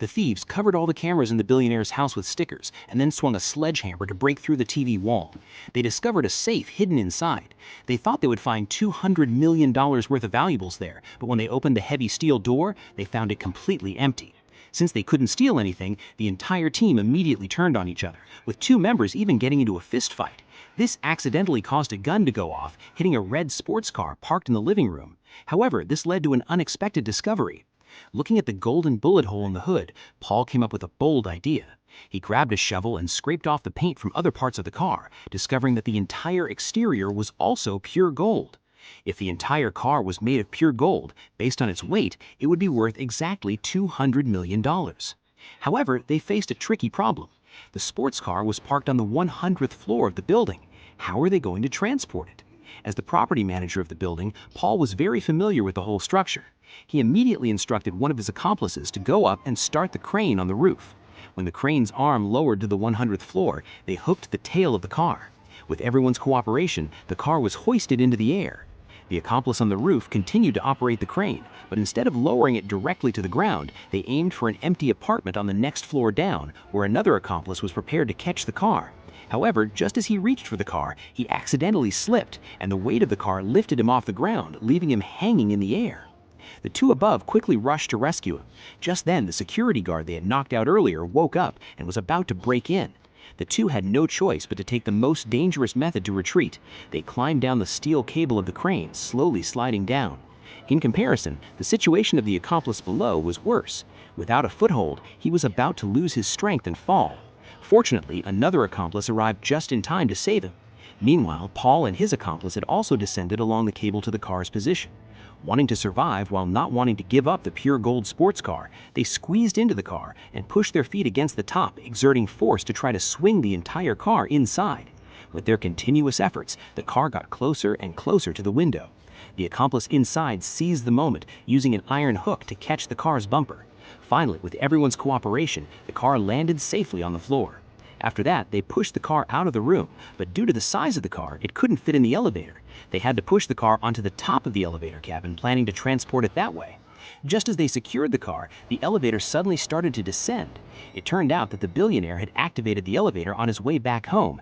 The thieves covered all the cameras in the billionaire's house with stickers and then swung a sledgehammer to break through the TV wall. They discovered a safe hidden inside. They thought they would find $200 million worth of valuables there, but when they opened the heavy steel door, they found it completely empty. Since they couldn't steal anything, the entire team immediately turned on each other, with two members even getting into a fist fight. This accidentally caused a gun to go off, hitting a red sports car parked in the living room. However, this led to an unexpected discovery. Looking at the golden bullet hole in the hood, Paul came up with a bold idea. He grabbed a shovel and scraped off the paint from other parts of the car, discovering that the entire exterior was also pure gold. If the entire car was made of pure gold, based on its weight, it would be worth exactly $200 million. However, they faced a tricky problem. The sports car was parked on the 100th floor of the building. How were they going to transport it? As the property manager of the building, Paul was very familiar with the whole structure. He immediately instructed one of his accomplices to go up and start the crane on the roof. When the crane's arm lowered to the 100th floor, they hooked the tail of the car. With everyone's cooperation, the car was hoisted into the air. The accomplice on the roof continued to operate the crane, but instead of lowering it directly to the ground, they aimed for an empty apartment on the next floor down, where another accomplice was prepared to catch the car. However, just as he reached for the car, he accidentally slipped, and the weight of the car lifted him off the ground, leaving him hanging in the air. The two above quickly rushed to rescue him. Just then, the security guard they had knocked out earlier woke up and was about to break in. The two had no choice but to take the most dangerous method to retreat. They climbed down the steel cable of the crane, slowly sliding down. In comparison, the situation of the accomplice below was worse. Without a foothold, he was about to lose his strength and fall. Fortunately, another accomplice arrived just in time to save him. Meanwhile, Paul and his accomplice had also descended along the cable to the car's position. Wanting to survive while not wanting to give up the pure gold sports car, they squeezed into the car and pushed their feet against the top, exerting force to try to swing the entire car inside. With their continuous efforts, the car got closer and closer to the window. The accomplice inside seized the moment, using an iron hook to catch the car's bumper. Finally, with everyone's cooperation, the car landed safely on the floor. After that, they pushed the car out of the room, but due to the size of the car, it couldn't fit in the elevator. They had to push the car onto the top of the elevator cabin, planning to transport it that way. Just as they secured the car, the elevator suddenly started to descend. It turned out that the billionaire had activated the elevator on his way back home,